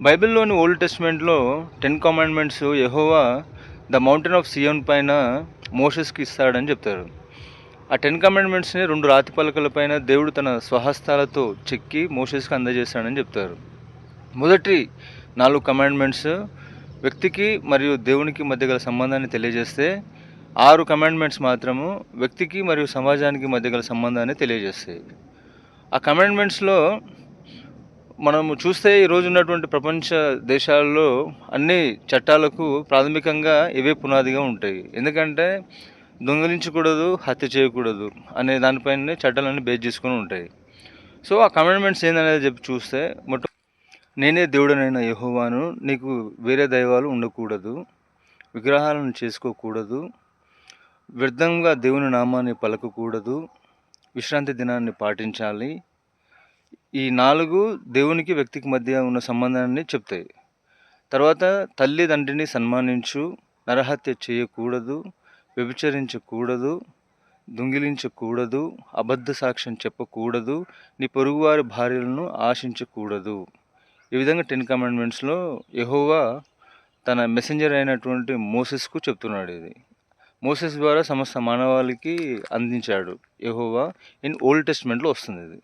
బైబిల్‌లోని ఓల్డ్ టెస్టమెంట్‌లో 10 commandments Jehovah the mountain of Zion పైన మోసెస్‌కి ఇస్తాడని చెప్తారు. ఆ 10 కమాండ్‌మెంట్స్‌ని 2 రాతి పలకల పైన దేవుడు తన స్వహస్తాలతో చెక్కి మోసెస్‌కి అందజేశాడని చెప్తారు. మొదటి 4 కమాండ్‌మెంట్స్ వ్యక్తికి మరియు దేవునికి మధ్య గల సంబంధాన్ని తెలియజేస్తే, 6 కమాండ్‌మెంట్స్ మాత్రము వ్యక్తికి మరియు సమాజానికి మధ్య గల సంబంధాన్ని తెలియజేస్తాయి. ఆ కమాండ్‌మెంట్స్‌లో మనము చూస్తే ఈరోజు ఉన్నటువంటి ప్రపంచ దేశాల్లో అన్ని చట్టాలకు ప్రాథమికంగా ఇవే పునాదిగా ఉంటాయి. ఎందుకంటే దొంగిలించకూడదు, హత్య చేయకూడదు అనే దానిపైనే చట్టాలన్నీ బేస్ చేసుకొని ఉంటాయి. సో ఆ కమాండ్మెంట్స్ ఏందనేది చెప్పి చూస్తే నేనే దేవుడనైన యెహోవాను, నీకు వేరే దైవాలు ఉండకూడదు, విగ్రహాలను చేసుకోకూడదు, వ్యర్థంగా దేవుని నామాన్ని పలకకూడదు, విశ్రాంతి దినాన్ని పాటించాలి. ఈ 4 దేవునికి వ్యక్తికి మధ్య ఉన్న సంబంధాన్ని చెప్తాయి. తర్వాత తల్లిదండ్రిని సన్మానించు, నరహత్య చేయకూడదు, వ్యభిచరించకూడదు, దొంగిలించకూడదు, అబద్ధ సాక్ష్యం చెప్పకూడదు, నీ పొరుగువారి భార్యలను ఆశించకూడదు. ఈ విధంగా 10 కమాండ్మెంట్స్లో యెహోవా తన మెసెంజర్ అయినటువంటి మోసెస్కు చెప్తున్నాడు. ఇది మోసెస్ ద్వారా సమస్త మానవాళికి అందించాడు. యెహోవా ఇన్ ఓల్డ్ టెస్ట్మెంట్లో వస్తుంది ఇది.